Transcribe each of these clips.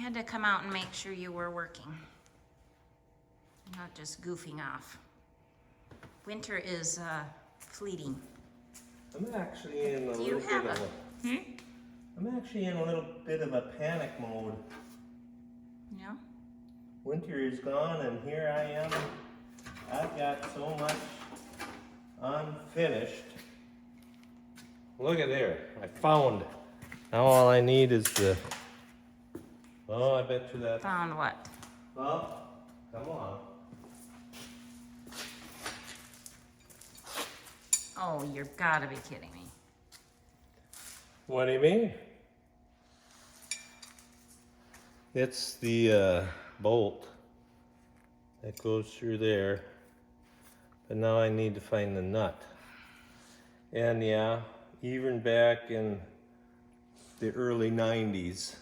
had to come out and make sure you were working. Not just goofing off. Winter is fleeting. I'm actually in a little bit of a... I'm actually in a little bit of a panic mode. Yeah? Winter is gone and here I am. I've got so much unfinished. Look at there. I found. Now all I need is the... Oh, I bet you that... Found what? Well, come on. Oh, you've gotta be kidding me. What do you mean? It's the bolt that goes through there. But now I need to find the nut. And yeah, even back in the early 90s,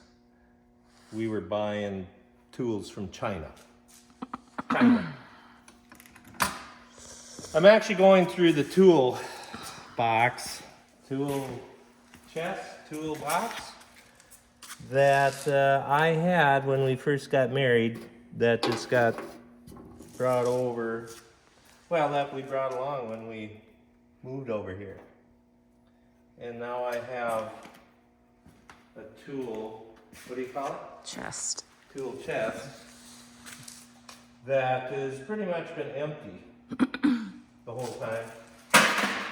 we were buying tools from China. I'm actually going through the tool box, tool chest, tool box that I had when we first got married that just got brought over, well, that we brought along when we moved over here. And now I have a tool, what do you call it? Chest. Tool chest that has pretty much been empty the whole time.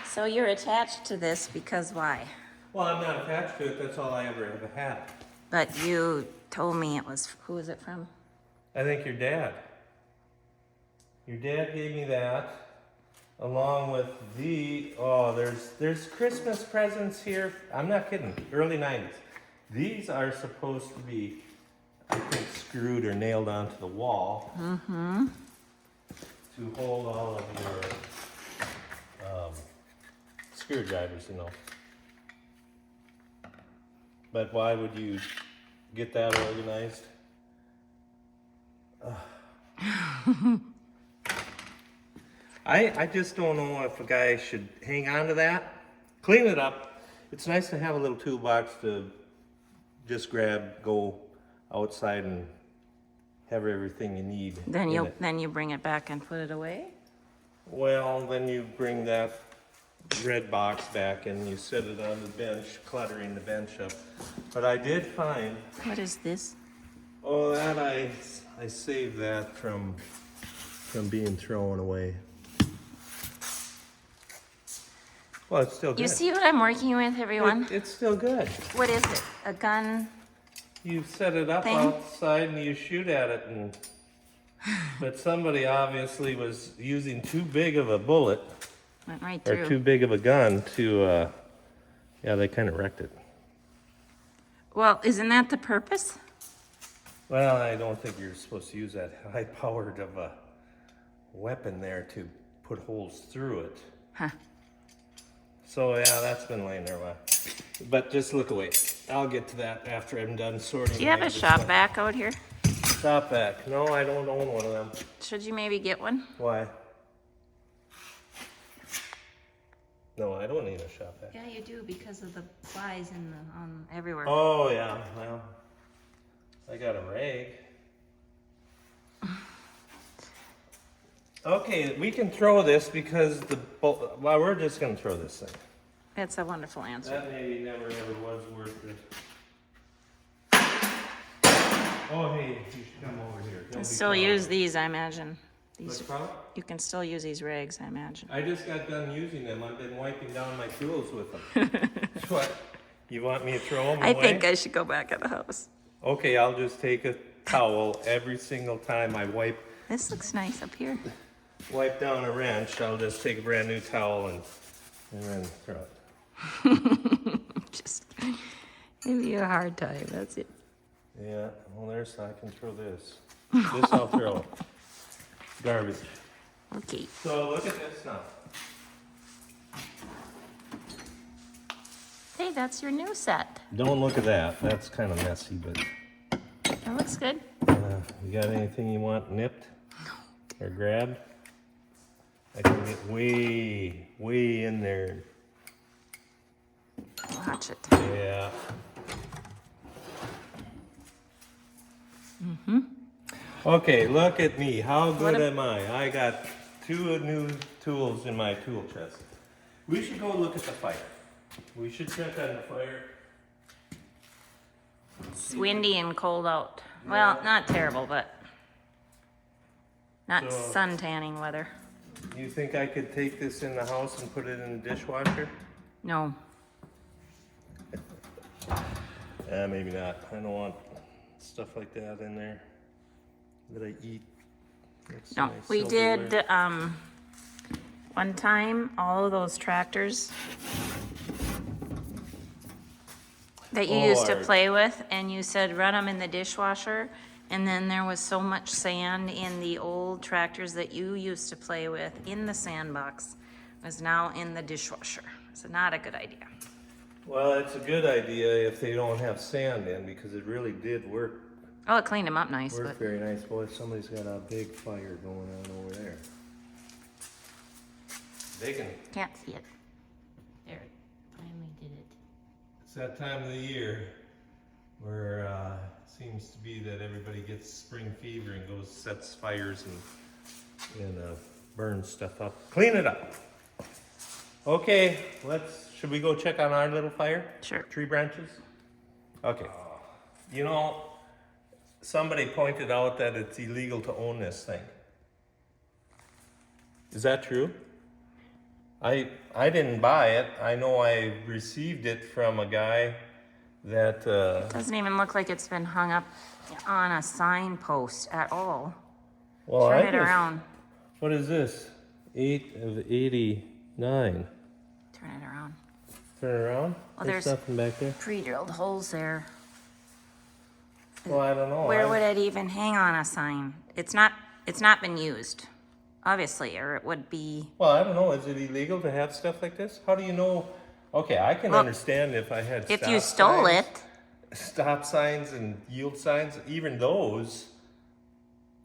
So you're attached to this because why? Well, I'm not attached to it, that's all I ever have had. But you told me it was, who was it from? I think your dad. Your dad gave me that, along with the, oh, there's Christmas presents here. I'm not kidding, early 90s. These are supposed to be, I think, screwed or nailed onto the wall to hold all of your screwdrivers, you know. But why would you get that organized? I just don't know if a guy should hang on to that. Clean it up. It's nice to have a little toolbox to just grab, go outside and have everything you need. Then you bring it back and put it away? Well, then you bring that red box back and you set it on the bench, cluttering the bench up. But I did find... What is this? Oh, that I saved that from being thrown away. Well, it's still good. You see what I'm working with, everyone? It's still good. What is it? A gun? You set it up Thing? outside and you shoot at it, and but somebody obviously was using too big of a bullet Went right or through. too big of a gun to, yeah, they kind of wrecked it. Well, isn't that the purpose? Well, I don't think you're supposed to use that high-powered of a weapon there to put holes through it. Huh. So yeah, that's been laying there a while. But just look away. I'll get to that after I'm done sorting. Do you have a shop vac out here? Shop vac? No, I don't own one of them. Should you maybe get one? Why? No, I don't need a shop vac. Yeah, you do because of the flies in the everywhere. Oh yeah, well, I got a rag. Okay, we can throw this because well, we're just gonna throw this thing. That's a wonderful answer. That maybe never ever was worth it. Oh hey, you should come over here. You can still use these, I imagine. What's These, the problem? you can still use these rags, I imagine. I just got done using them. I've been wiping down my tools with them. What? You want me to throw them away? I think I should go back in the house. Okay, I'll just take a towel every single time I wipe This looks nice up here. down a wrench. I'll just take a brand new towel and then throw it. Just give you a hard time, that's it. Yeah, well there's, I can throw this. This I'll throw. Garbage. Okay. So look at this now. Hey, that's your new set. Don't look at that. That's kind of messy, but That looks good. you got anything you want nipped or grabbed? I can get way, way in there. Watch it. Yeah. Okay, look at me. How good What a- am I? I got 2 new tools in my tool chest. We should go look at the fire. We should check on the fire. It's windy and cold out. Well, Yeah. not terrible, but not So- sun tanning weather. You think I could take this in the house and put it in the dishwasher? No. Maybe not. I don't want stuff like that in there that I eat. That's No, my we silverware. did, one time, all of those tractors that you used to Or- play with, and you said run them in the dishwasher, and then there was so much sand in the old tractors that you used to play with in the sandbox, was now in the dishwasher. So not a good idea. Well, it's a good idea if they don't have sand in, because it really did work Oh, it cleaned them up nice, but very nice. Boy, somebody's got a big fire going on over there. They can. can't see it. There, it finally did it. It's that time of the year where it seems to be that everybody gets spring fever and goes sets fires and burns stuff up. Clean it up. Okay, should we go check on our little fire? Sure. Tree branches? Okay. You know, somebody pointed out that it's illegal to own this thing. Is that true? I didn't buy it. I know I received it from a guy that Doesn't even look like it's been hung up on a signpost at all. well, Turn I it just- around. What is this? 8 of 89. Turn it around. Turn it around. Well, There's there's- nothing back there. Pre-drilled holes there. Well, I don't know. Where would it even hang on a sign? It's not been used, obviously, or it would be, Well, I don't know. Is it illegal to have stuff like this? How do you know? Okay, I can Well, understand if I had if stop you stole signs, it, stop signs and yield signs, even those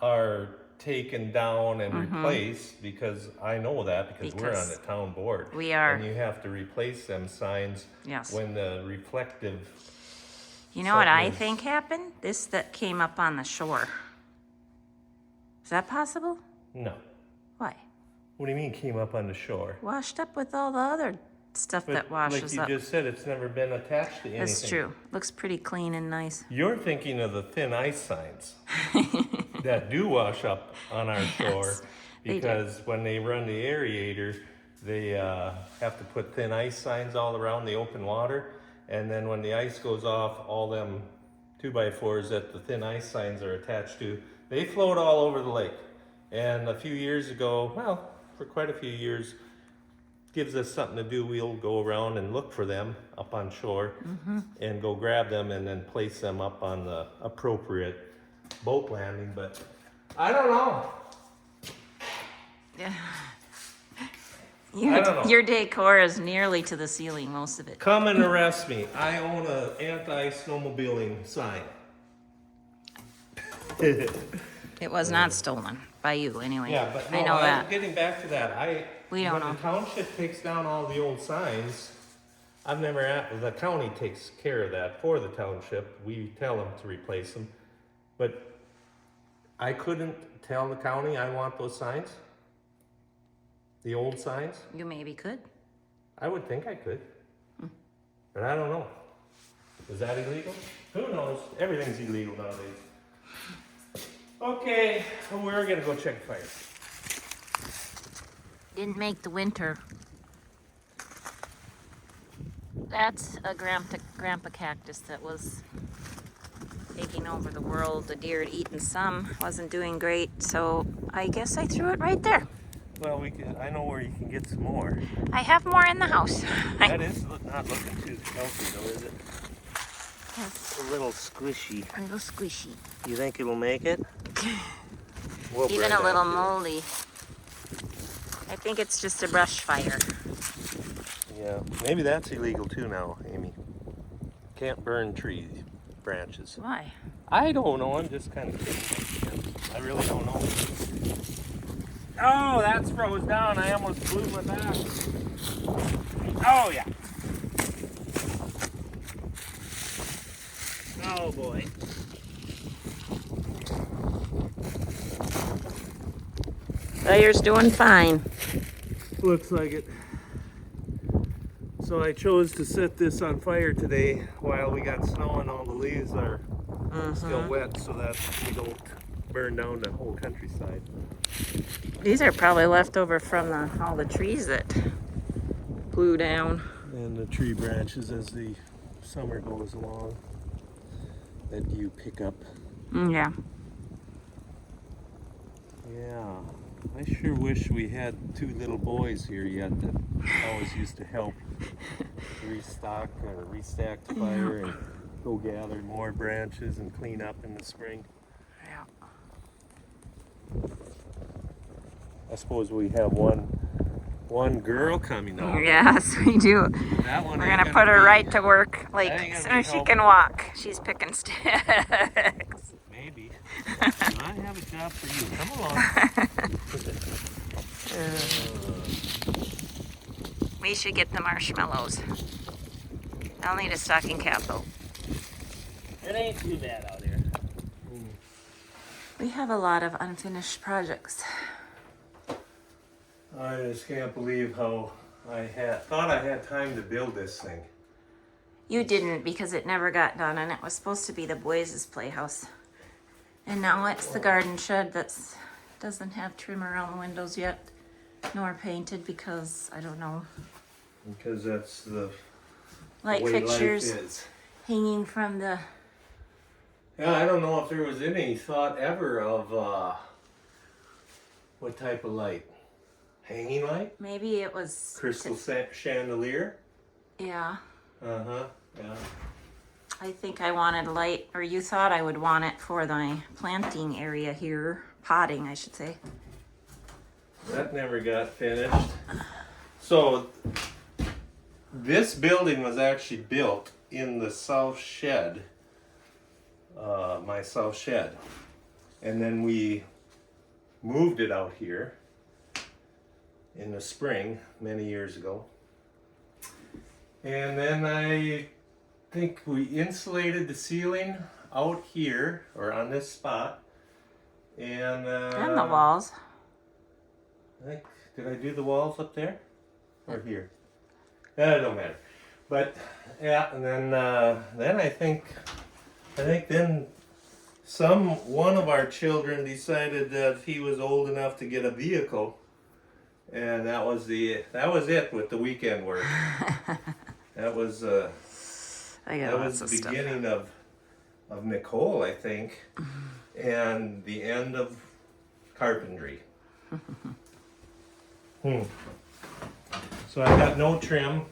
are taken down and replaced, because I know that because we're on Because the town board. we are. And you have to replace them signs Yes. when the reflective. you know what I Something- think happened? This that came up on the shore. Is that possible? No. Why? What do you mean came up on the shore? Washed up with all the other stuff that like washes you up. just said, it's never been attached to anything. That's true. Looks pretty clean and nice. You're thinking of the thin ice signs that do wash up on our shore, Yes, they do. because when they run the aerator, they have to put thin ice signs all around the open water, and then when the ice goes off, all them 2x4s that the thin ice signs are attached to, they float all over the lake. And a few years ago, well, for quite a few years, gives us something to do. We'll go around and look for them up on shore and go grab them and then place them up on the appropriate boat landing. But I don't know. Yeah. I don't know. Your decor is nearly to the ceiling, most of it. Come and arrest me. I own an anti-snowmobiling sign. It was not stolen by you, anyway. Yeah, but no, I know that. getting back to that, We don't when know. the township takes down all the old signs, the county takes care of that for the township. We tell them to replace them. But I couldn't tell the county I want those signs? The old signs? You maybe could. I would think I could. But I don't know. Is that illegal? Who knows? Everything's illegal nowadays. Okay, well, we're gonna go check the fire. Didn't make the winter. That's a grandpa cactus that was taking over the world. The deer had eaten some, wasn't doing great, so I guess I threw it right there. Well, I know where you can get some more. I have more in the house. That is not looking too healthy though, is it? It's A little squishy. a little squishy. You think it'll make it? We'll Even burn a that little too. moldy. I think it's just a brush fire. Yeah, maybe that's illegal too now, Amy. Can't burn tree branches. Why? I don't know, I'm just kind of kidding. I really don't know. Oh, that's froze down. I almost blew my back. Oh, yeah. Oh, boy. Fire's doing fine. Looks like it. So I chose to set this on fire today while we got snow and all the leaves are still wet so that we don't burn down the whole countryside. These are probably left over from all the trees that blew down. And the tree branches as the summer goes along that you pick up. Yeah. Yeah, I sure wish we had 2 little boys here yet that always used to help restock or restack the fire and go gather more branches and clean up in the spring. Yeah. I suppose we have one girl coming up. Yes, we do. That one We're ain't gonna put her be- right to work, like that ain't as gonna soon as be she helpful. can walk. She's picking sticks. Maybe. I have a job for you. Come along. We should get the marshmallows. I'll need a stocking cap though. It ain't too bad out here. We have a lot of unfinished projects. I just can't believe how thought I had time to build this thing. You didn't because it never got done and it was supposed to be the boys' playhouse. And now it's the garden shed that's doesn't have trim around the windows yet, nor painted because I don't know. Because that's the Light way fixtures life is. hanging from the Yeah, I don't know if there was any thought ever of what type of light. Hanging light? maybe it was Crystal chandelier? yeah. Uh-huh, yeah. I think I wanted light, or you thought I would want it for the planting area here, potting I should say. That never got finished. So, this building was actually built in the south shed, my south shed. And then we moved it out here in the spring, many years ago. And then I think we insulated the ceiling out here, or on this spot. And And the walls. I think, did I do the walls up there? Or here? That don't matter. But, yeah, and then I think then one of our children decided that he was old enough to get a vehicle. And that was it with the weekend work. That was I got that lots was of the stuff. beginning of Nicole, I think, and the end of carpentry. So I got no trim.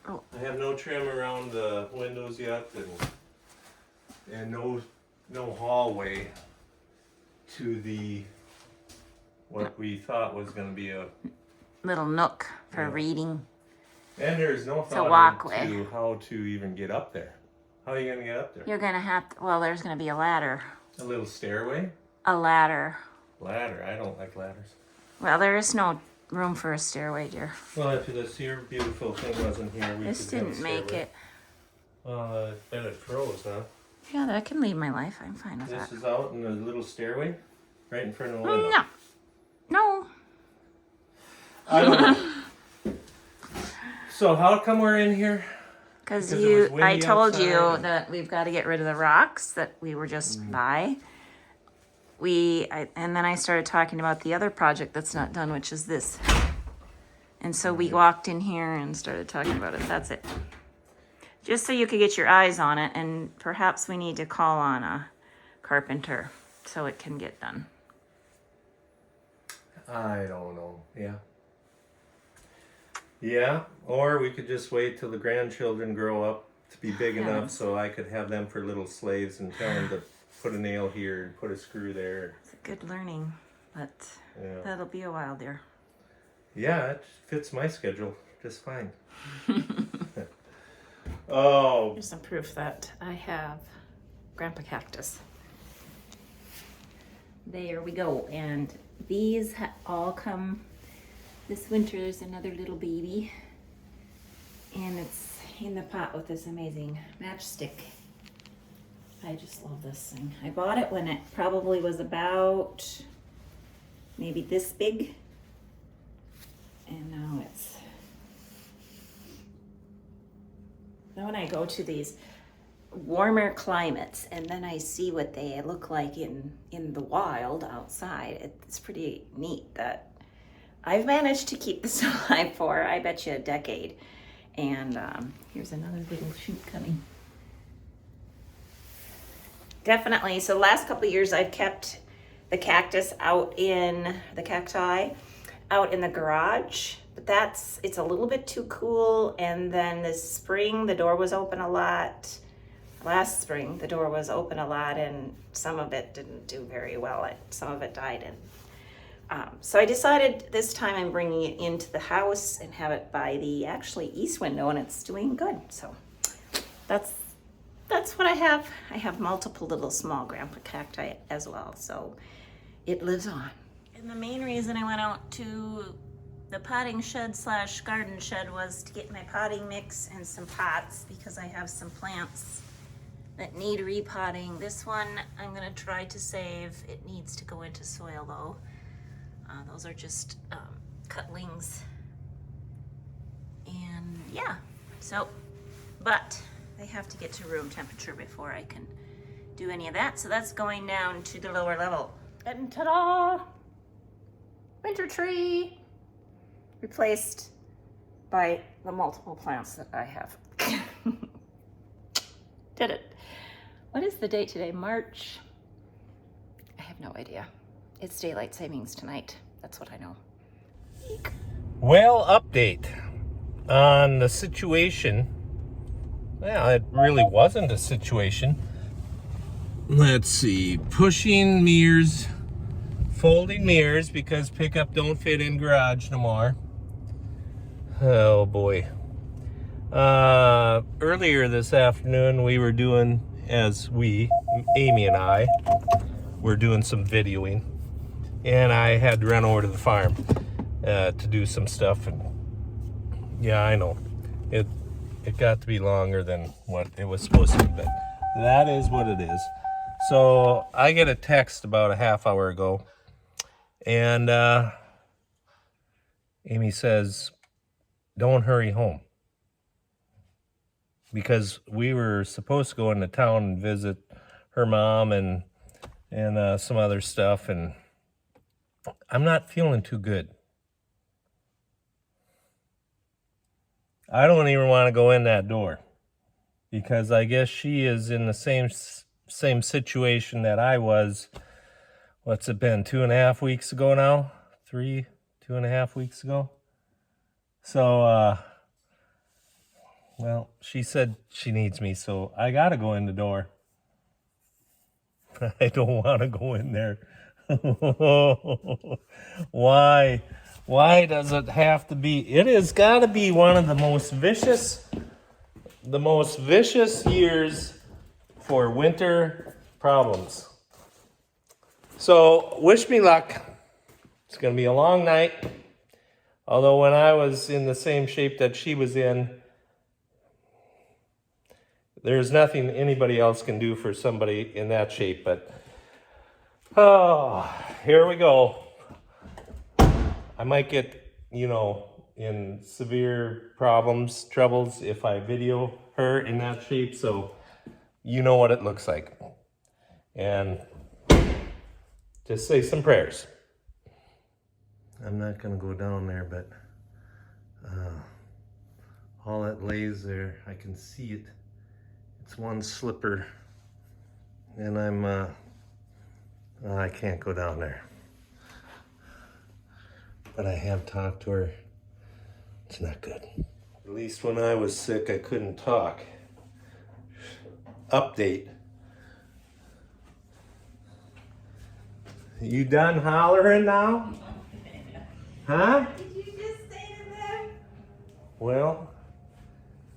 Oh. I have no trim around the windows yet, and no hallway to the what we thought was going to be a. Little nook for Yeah. reading. And there's no a thought walkway. into how to even get up there. How are you going to get up there? You're gonna have to, well, there's gonna be a ladder. A little stairway? A ladder. Ladder. I don't like ladders. Well, there is no room for a stairway, dear. Well, if this here beautiful thing wasn't here, we This could have a didn't make stairway. it. Well, then it froze, huh? Yeah, that can lead my life. I'm fine with This that. is out in the little stairway, right in front of the window. No. No. I don't know. So how come we're in here? Because Because it was windy I told you outside. that we've got to get rid of the rocks that we were just by. And then I started talking about the other project that's not done, which is this. And so we walked in here and started talking about it. That's it. Just so you could get your eyes on it, and perhaps we need to call on a carpenter so it can get done. I don't know. Yeah. Yeah, or we could just wait till the grandchildren grow up to be big enough Yes. so I could have them for little slaves and tell them to put a nail here and put a screw there. It's a good learning, but Yeah. that'll be a while, dear. Yeah, it fits my schedule just fine. Oh, Here's some proof that I have Grandpa Cactus. There we go. And these all come this winter. There's another little baby. And it's in the pot with this amazing matchstick. I just love this thing. I bought it when it probably was about maybe this big. And now when I go to these warmer climates and then I see what they look like in the wild outside, it's pretty neat that I've managed to keep this alive for, I bet you, a decade. And here's another little shoot coming. Definitely. So the last couple of years I've kept the cactus the cacti out in the garage, but it's a little bit too cool. And then this spring, the door was open a lot. Last spring, the door was open a lot, and some of it didn't do very well. Some of it died. And so I decided this time I'm bringing it into the house and have it by the actually east window, and it's doing good. So that's what I have. I have multiple little small grandpa cacti as well, so it lives on. And the main reason I went out to the potting shed / garden shed was to get my potting mix and some pots, because I have some plants that need repotting. This one I'm gonna try to save. It needs to go into soil though. Those are just cutlings. And yeah, but they have to get to room temperature before I can do any of that. So that's going down to the lower level. And ta-da! Winter tree! Replaced by the multiple plants that I have. Did it. What is the date today? March? I have no idea. It's daylight savings tonight. That's what I know. Eek. Well, update on the situation. Well, it really wasn't a situation. Let's see. Pushing mirrors, folding mirrors because pickup don't fit in garage no more. Oh boy. Earlier this afternoon we were doing, Amy and I, were doing some videoing, and I had to run over to the farm to do some stuff, and yeah, I know it got to be longer than what it was supposed to be, but that is what it is. So I get a text about a half hour ago, and Amy says, don't hurry home, because we were supposed to go into town and visit her mom and some other stuff, and I'm not feeling too good. I don't even want to go in that door, because I guess she is in the same situation that I was. What's it been, 2.5 weeks ago now? 2.5 weeks ago? So, well, she said she needs me, so I gotta go in the door. I don't want to go in there. Why? Why does it have to be? It has got to be one of the most vicious years for winter problems. So, wish me luck. It's going to be a long night. Although when I was in the same shape that she was in, there's nothing anybody else can do for somebody in that shape. But, oh, here we go. I might get, in severe troubles if I video her in that shape. So, you know what it looks like. And just say some prayers. I'm not going to go down there, but all that lays there, I can see it. It's one slipper, and I can't go down there. But I have talked to her. It's not good. At least when I was sick, I couldn't talk. Update. You done hollering now? Huh? Did you just say to them? Well,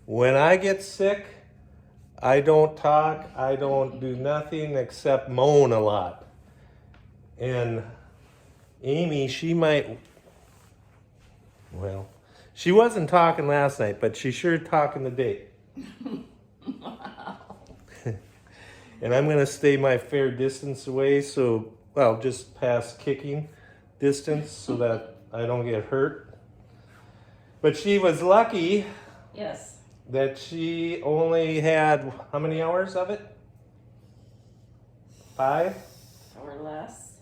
when I get sick, I don't talk, I don't do nothing except moan a lot. And Amy, she wasn't talking last night, but she sure talking today. Wow. And I'm gonna stay my fair distance away, so, just past kicking, distance so that I don't get hurt. But she was lucky Yes. that she only had, how many hours of it? 5? Or less.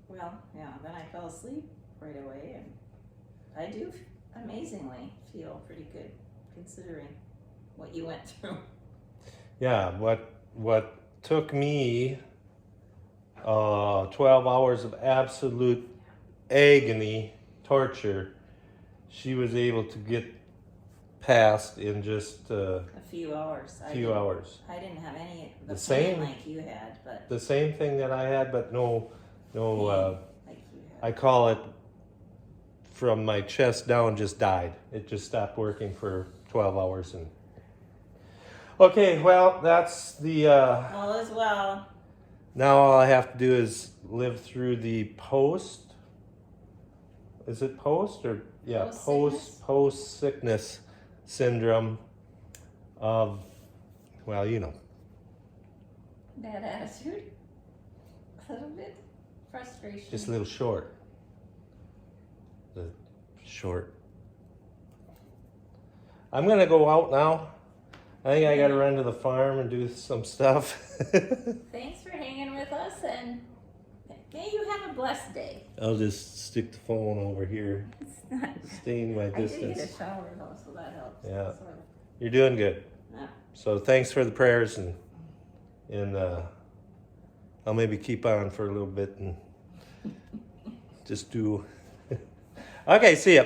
Well, yeah, then I fell asleep right away, and I do amazingly feel pretty good considering what you went through. Yeah, what took me 12 hours of absolute agony, torture, she was able to get past in just A few hours. few hours. I didn't have any The pain same- like you had, but The same thing that I had, but no, like you had. I call it from my chest down just died. It just stopped working for 12 hours. And okay, well, that's the, All is well. now all I have to do is live through the post. Is it post or yeah, Post-sickness? post sickness syndrome of, well, you know. Bad attitude. A little bit. Frustration. Just a little short. The short. I'm gonna go out now. I think I gotta run to the farm and do some stuff. Thanks for hanging with us, and may you have a blessed day. I'll just stick the phone over here, It's not. staying my I did get distance. a shower though, so that helps. Yeah. Sort of. You're doing good. Yeah. So thanks for the prayers, and I'll maybe keep on for a little bit and just do. Okay, see ya.